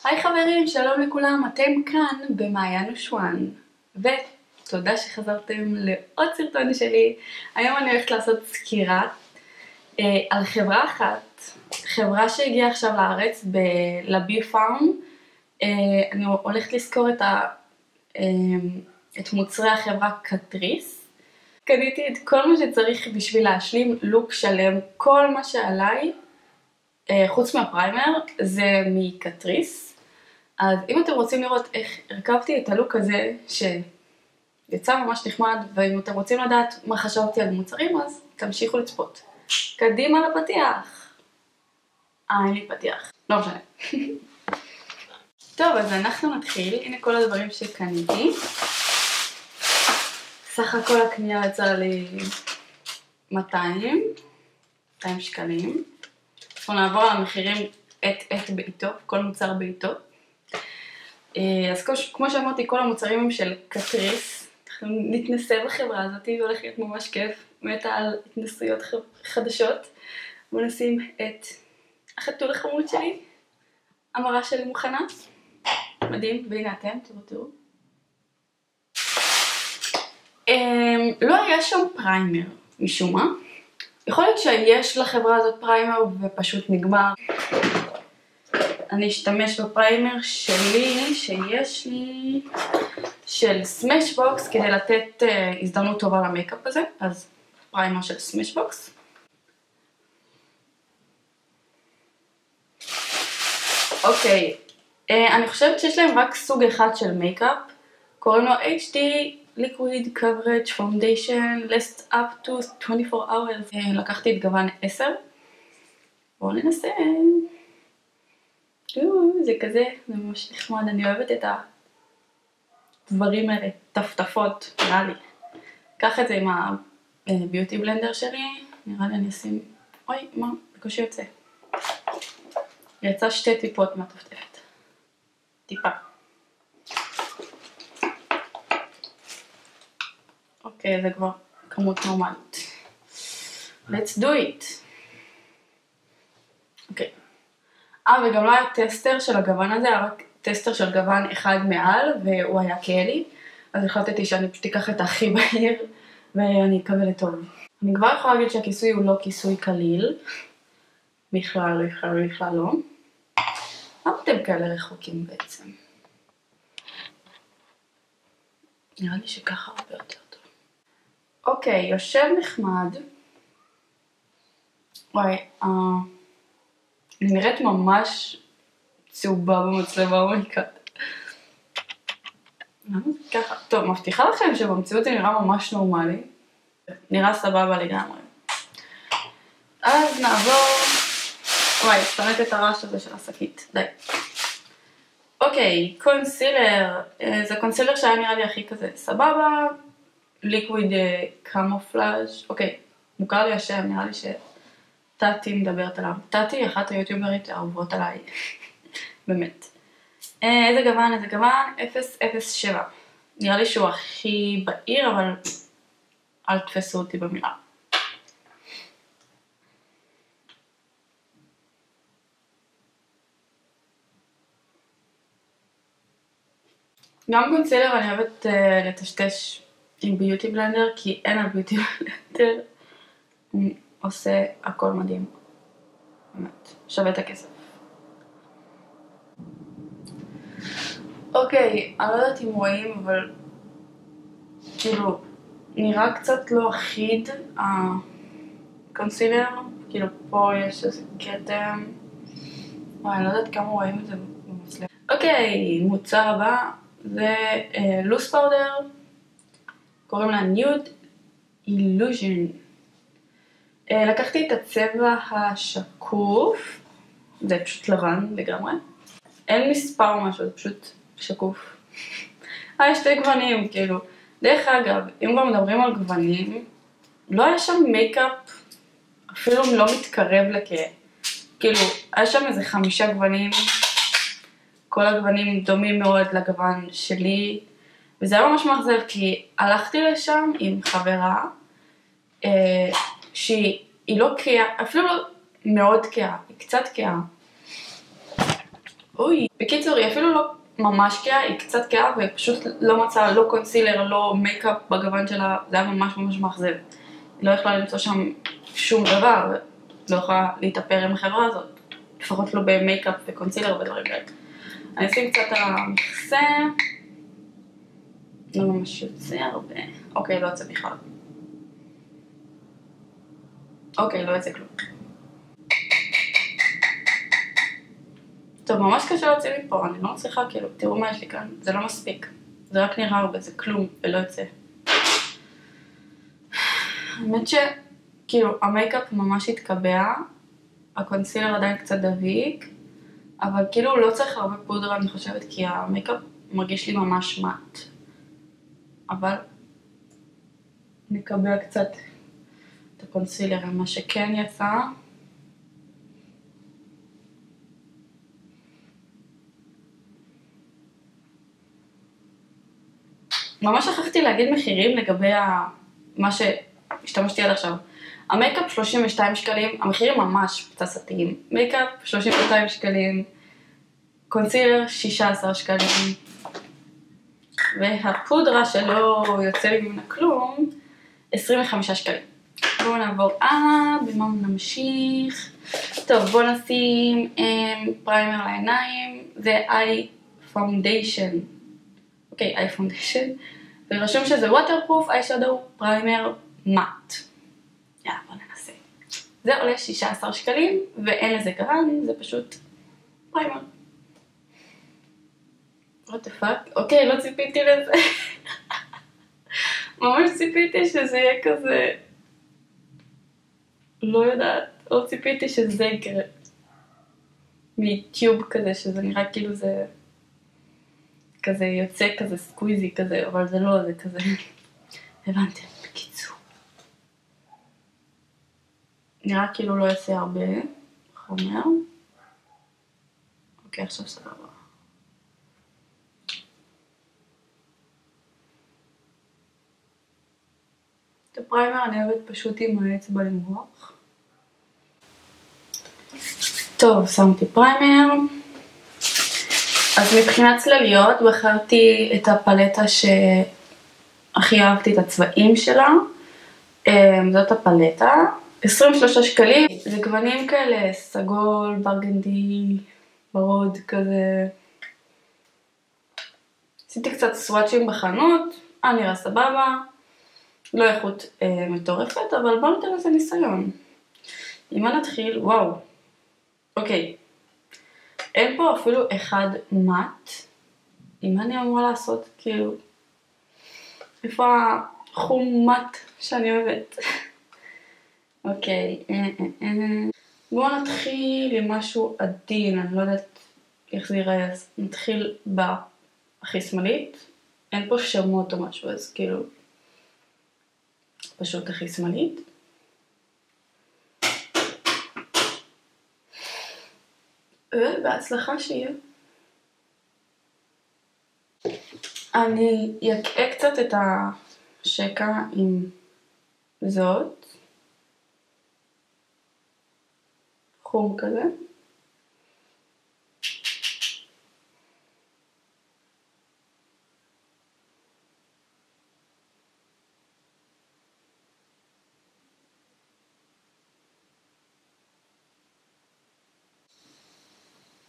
היי חברים, שלום לכולם, אתם כאן במעיין ושואן ותודה שחזרתם לעוד סרטון שלי. היום אני הולכת לעשות סקירה על חברה אחת, חברה שהגיעה עכשיו לארץ בלבי פארם. אני הולכת לזכור את מוצרי החברה קטריס. קניתי את כל מה שצריך בשביל להשלים לוק שלם. כל מה שעליי חוץ מהפריימר זה מקטריס. אז אם אתם רוצים לראות איך הרכבתי את הלוק הזה שיצא ממש נחמד, ואם אתם רוצים לדעת מה חשבתי על מוצרים, אז תמשיכו לצפות. קדימה לפתיח. אין לי פתיח, לא משנה. טוב, אז אנחנו נתחיל. הנה כל הדברים שקניתי. סך הכל הקנייה יצאה לי 200 שקלים. אנחנו נעבור על המחירים את בעיתו, כל מוצר בעיתו. אז כמו שאמרתי, כל המוצרים הם של קטריס. אנחנו נתנסה בחברה הזאת, זה הולך להיות ממש כיף. מתה על התנסויות חדשות. בואו נשים את החתול החמוד שלי. המראה שלי מוכנה. מדהים, והנה אתם, תראו. לא היה שם פריימר משום מה. יכול להיות שיש לחברה הזאת פריימר ופשוט נגמר. אני אשתמש בפריימר שלי, שיש לי, של סמאשבוקס, כדי לתת הזדמנות טובה למייקאפ הזה. אז פריימר של סמאשבוקס. אוקיי, אני חושבת שיש להם רק סוג אחד של מייקאפ. קוראים לו HD Liquid Coverage Foundation Last Up to 24 Hours. לקחתי את גוון 10. בואו ננסה. זה כזה, זה ממש נחמד, אני אוהבת את הדברים האלה, טפטפות, נראה לי. קח את זה עם הביוטי בלנדר שלי, נראה לי אני אשים, אוי, מה, בקושי יוצא. יצא 2 טיפות מהטפטפת. טיפה. אוקיי, זה כבר כמות נורמלית. Let's do it. אוקיי. וגם לא היה טסטר של הגוון הזה, היה רק טסטר של גוון אחד מעל, והוא היה קלי. אז החלטתי שאני פשוט אקח את הכי בהיר, ואני אקבל את טוב. אני כבר יכולה להגיד שהכיסוי הוא לא כיסוי קליל. בכלל לא. למה אתם כאלה רחוקים בעצם? נראה לי שככה הרבה יותר טוב. אוקיי, יושב נחמד. וואי, אני נראית ממש צהובה במצלמה, אומיקה. למה זה ככה? טוב, מבטיחה לכם שבמציאות זה נראה ממש נורמלי. נראה סבבה לגמרי. אז נעבור. וואי, שונאת את הרעש הזה של השקית. די. אוקיי, קונסילר. זה קונסילר שהיה נראה לי הכי כזה סבבה. ליקוויד קמופלאז'. אוקיי, מוכר לי השם, נראה לי טאטי מדברת עליו. טאטי, אחת היוטיוברית האהובות עליי. באמת. איזה גוון? 007. נראה לי שהוא הכי בהיר, אבל אל תפסו אותי במילה. גם קונסילר אני אוהבת לטשטש עם ביוטי בלנדר, כי אין על ביוטי בלנדר. הוא עושה הכל מדהים. באמת, שווה את הכסף. אוקיי, אני לא יודעת אם רואים, אבל כאילו, נראה קצת לא אחיד הקונסילר. כאילו, פה יש איזה קטם. וואי, אני לא יודעת כמה רואים את זה במצלמה. אוקיי, מוצר הבא זה לוס פאודר. קוראים לה ניוד אילוז'ן. לקחתי את הצבע השקוף, זה פשוט לבן לגמרי. אין מספר או משהו, זה פשוט שקוף. יש 2 גוונים, כאילו. דרך אגב, אם כבר מדברים על גוונים, לא היה שם מייקאפ, אפילו לא מתקרב כאילו, היה שם איזה 5 גוונים, כל הגוונים דומים מאוד לגוון שלי, וזה היה ממש מאכזב, כי הלכתי לשם עם חברה, שהיא לא קאה, אפילו לא מאוד קאה, היא קצת קאה. אוי. בקיצור, היא אפילו לא ממש כהה, היא קצת כהה, ופשוט לא מצאה לא קונסילר, לא מייקאפ בגוון שלה, זה היה ממש ממש מאכזב. היא לא יכלה למצוא שם שום דבר, לא יכולה להתאפר עם החברה הזאת. לפחות לא במייקאפ וקונסילר ודברים כאלה. אני אשים קצת על המכסה. לא ממש יוצא הרבה. אוקיי, לא יוצא בכלל. אוקיי, לא יוצא כלום. טוב, ממש קשה להוציא מפה, אני לא מצליחה, כאילו, תראו מה יש לי כאן, זה לא מספיק. זה רק נראה הרבה, זה כלום, ולא יוצא. האמת שכאילו, המייקאפ ממש התקבע, הקונסילר עדיין קצת דביק, אבל כאילו לא צריך הרבה פודרה, אני חושבת, כי המייקאפ מרגיש לי ממש מט. אבל נקבע קצת את הקונסילר, מה שכן יצא. ממש שכחתי להגיד מחירים לגבי מה שהשתמשתי עד עכשיו. המייקאפ 32 שקלים, המחירים ממש פצצתיים. מייקאפ 32 שקלים, קונסילר 16 שקלים, והפודרה שלא יוצא לי ממנה כלום, 25 שקלים. בואו נעבור במה נמשיך. טוב, בואו נשים פריימר לעיניים, זה איי פאונדיישן. אוקיי, איי פאונדיישן. ורשום שזה ווטרפרוף, איישדו, פריימר, מאט. יאללה, בואו ננסה. זה עולה 16 שקלים, ואין לזה גרן, זה פשוט פריימר. what the fuck? אוקיי, לא ציפיתי לזה. ממש ציפיתי שזה יהיה כזה... לא יודעת, לא ציפיתי שזה יקרה. מטיוב כזה, שזה נראה כאילו זה... כזה יוצא כזה סקוויזי כזה, אבל זה לא, זה כזה... הבנתם, בקיצור. נראה כאילו לא יוצא הרבה חומר. אוקיי, עכשיו סבבה. את הפריימר אני אוהבת פשוט עם האצבע למרוח. טוב, שמתי פריימר. אז מבחינת צלליות בחרתי את הפלטה שהכי אהבתי את הצבעים שלה. זאת הפלטה. 23 שקלים. זה גוונים כאלה, סגול, ברגנדי, ורוד כזה. עשיתי קצת סוואצ'ים בחנות, נראה סבבה. לא איכות מטורפת, אבל בואו ניתן לזה ניסיון. אם נתחיל, וואו. אוקיי. אין פה אפילו אחד מט. אם אני אמורה לעשות, כאילו... איפה החום מט שאני אוהבת? אוקיי. בואו נתחיל עם משהו עדין, אני לא יודעת איך זה ייראה, אז נתחיל בהכי שמאלית. אין פה שמות או משהו, אז כאילו... פשוט הכי שמאלית. בהצלחה שיהיה. אני אקעה קצת את השקע עם זאת. חום כזה.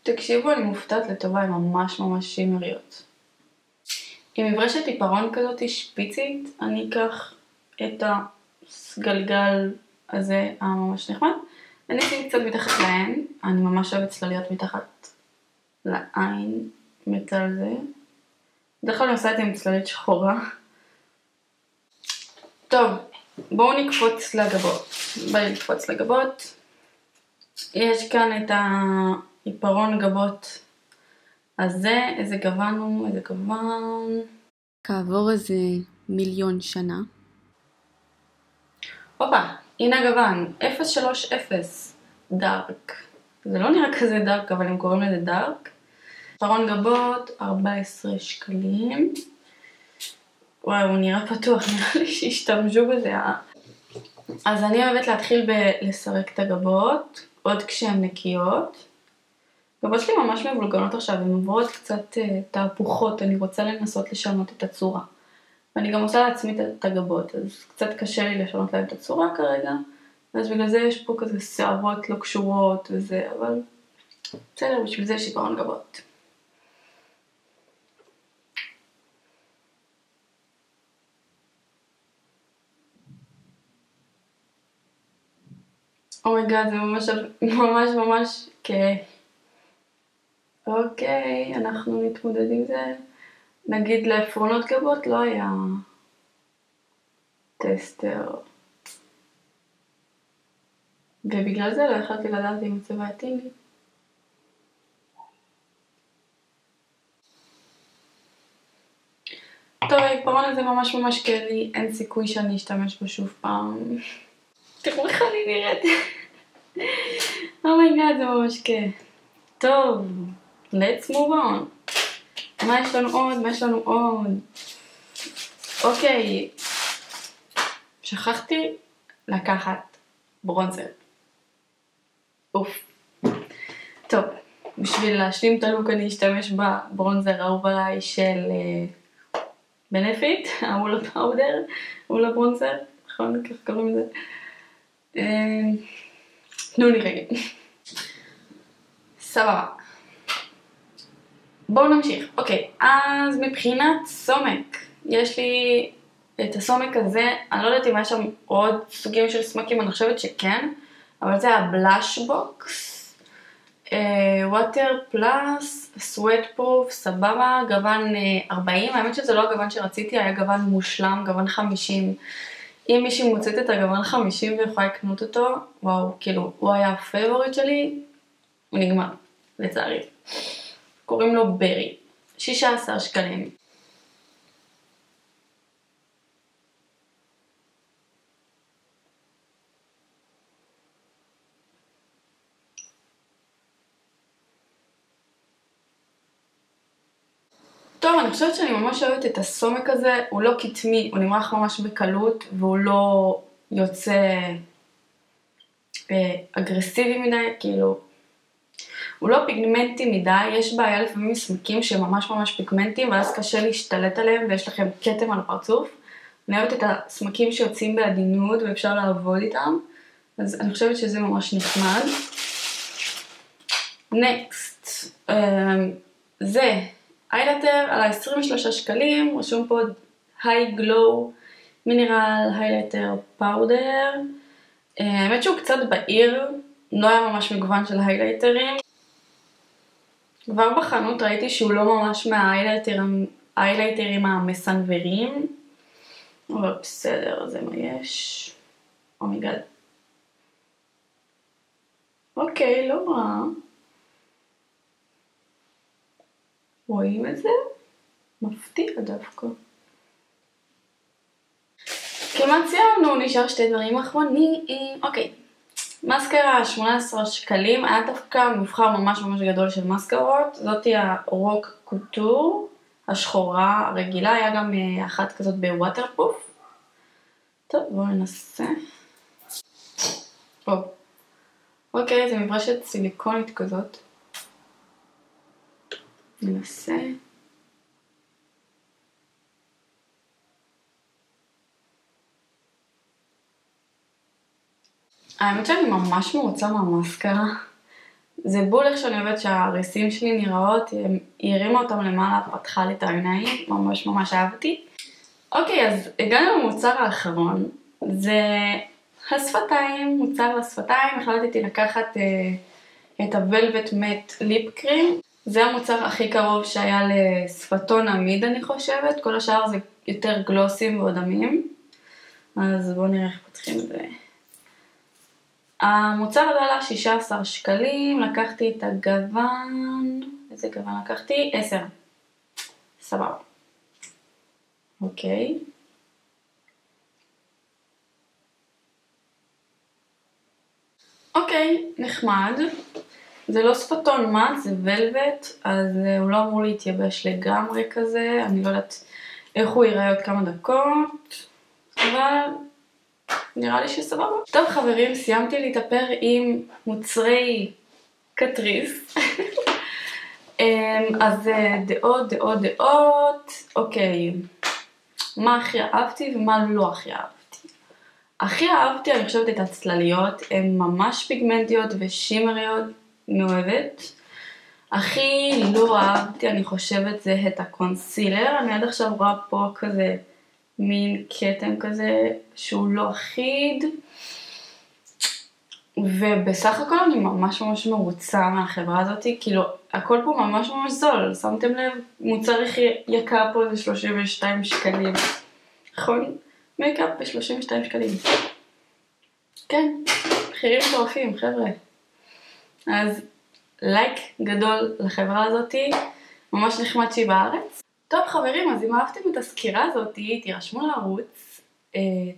תקשיבו, אני מופתעת לטובה, הן ממש ממש שימריות. עם מברשת עיפרון כזאת שפיצית, אני אקח את הסגלגל הזה הממש נחמד, ואני אשים קצת מתחת לעין, אני ממש אוהבת צלליות מתחת לעין, מתה על זה. בדרך כלל אני עושה את זה עם צללית שחורה. טוב, בואו נקפוץ לגבות. בואו נקפוץ לגבות. יש כאן את עיפרון גבות הזה, איזה גוון הוא, איזה גוון. כעבור איזה 1,000,000 שנה. הופה, הנה הגוון, 030 דארק. זה לא נראה כזה דארק, אבל הם קוראים לזה דארק. עיפרון גבות, 14 שקלים. וואו, הוא נראה פתוח, נראה לי שהשתמשו בזה. אז אני אוהבת להתחיל בלסרק את הגבות, עוד כשהן נקיות. גבות שלי ממש מבולגנות עכשיו, הן עוברות קצת תהפוכות, אני רוצה לנסות לשנות את הצורה. ואני גם עושה לעצמי את הגבות, אז קצת קשה לי לשנות להם את הצורה כרגע. אז בגלל זה יש פה כזה שערות לא קשורות וזה, אבל בסדר, בשביל זה יש עיפרון גבות. אומייגאד, זה ממש אוקיי, אנחנו נתמודד עם זה. נגיד לעפרונות גבות לא היה טסטר. ובגלל זה לא יכולתי לדעת אם זה בעייתי לי. טוב, העיפרון הזה ממש כלי, אין סיכוי שאני אשתמש בו שוב פעם. תראו איך אני נראית. אומייגאד, זה ממש כיף. טוב, let's move on. מה יש לנו עוד? אוקיי. שכחתי לקחת ברונזר. אוף. טוב, בשביל להשלים את הלוק אני אשתמש בברונזר האהוב עליי של בנפיט, האול הפאודר, האול הברונזר, נכון? כך קוראים לזה. תנו לי רגע. סבבה. בואו נמשיך. אוקיי, אז מבחינת סומק, יש לי את הסומק הזה, אני לא יודעת אם יש שם עוד סוגים של סמקים, אני חושבת שכן, אבל זה הבלאש בוקס, ווטר פלאס, סווט פרוף, סבבה, גוון 40, האמת שזה לא הגוון שרציתי, היה גוון מושלם, גוון 50, אם מישהי מוצאת את הגוון 50 ויכולה לקנות אותו, וואו, כאילו, הוא היה הפייבוריט שלי, הוא נגמר, לצערי. קוראים לו ברי, 16 שקלים. טוב, אני חושבת שאני ממש אוהבת את הסומק הזה, הוא לא כתמי, הוא נמרח ממש בקלות, והוא לא יוצא אגרסיבי מדי, כאילו, הוא לא פיגמנטי מדי, יש בעיה לפעמים סמקים שממש פיגמנטיים, ואז קשה להשתלט עליהם, ויש לכם כתם על הפרצוף. אני אוהבת את הסמקים שיוצאים בעדינות, ואפשר לעבוד איתם, אז אני חושבת שזה ממש נחמד. נקסט, זה איילייטר על 23 שקלים, רשום פה היי גלו מינרל היילייטר פאודר. האמת שהוא קצת בהיר, לא היה ממש מגוון של היילייטרים. כבר בחנות ראיתי שהוא לא ממש מההיילייטרים המסנברים, אבל בסדר, זה מה יש. אומייגאד. אוקיי, לא רע. רואים את זה? מפתיע דווקא. כמעט סיימנו, נשאר שתי דברים אחרונים. אוקיי. מסקרה 18 שקלים, היה דווקא מבחר ממש גדול של מסקרות, זאתי הרוק קוטור, השחורה הרגילה, היה גם אחת כזאת בווטרפרוף. טוב, בואו ננסה. אוקיי, זה מברשת סיליקונית כזאת. ננסה. האמת שאני ממש מרוצה מהמסקרה. זה בול איך שאני אוהבת שהריסים שלי נראות, היא הרימה אותם למעלה, פתחה לי את העיניים, ממש אהבתי. אוקיי, אז הגענו למוצר האחרון, זה השפתיים, מוצר לשפתיים, החלטתי לקחת את הוולווט מט ליפ קרים. זה המוצר הכי קרוב שהיה לשפתון עמיד אני חושבת, כל השאר זה יותר גלוסים ואודמים. אז בואו נראה איך פותחים את זה. המוצר הזה עלה 16 שקלים, לקחתי את הגוון, איזה גוון לקחתי? 10. סבבה. אוקיי. אוקיי, נחמד. זה לא שפתון מט, זה ולווט, אז הוא לא אמור להתייבש לגמרי כזה, אני לא יודעת איך הוא ייראה עוד כמה דקות, אבל נראה לי שסבבה. טוב חברים, סיימתי להתאפר עם מוצרי קטריס. אז דעות, אוקיי. מה הכי אהבתי ומה לא הכי אהבתי. הכי אהבתי, אני חושבת, את הצלליות, הן ממש פיגמנטיות ושימריות, מאוהבת. הכי לא אהבתי, אני חושבת, זה את הקונסילר. אני עד עכשיו רואה פה כזה מין קטן כזה שהוא לא אחיד. ובסך הכל אני ממש מרוצה מהחברה הזאת, כאילו הכל פה ממש זול, שמתם לב? מוצר הכי יקר פה זה 32 שקלים, נכון? מייקאפ ב-32 שקלים. כן, מחירים מטורפים חבר'ה. אז לייק גדול לחברה הזאת, ממש נחמד שהיא בארץ. טוב חברים, אז אם אהבתם את הסקירה הזאת, תירשמו לערוץ,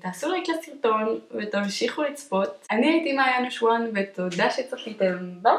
תעשו לייק לסרטון ותמשיכו לצפות. אני הייתי מעיין אושואן ותודה שצפיתם, ביי.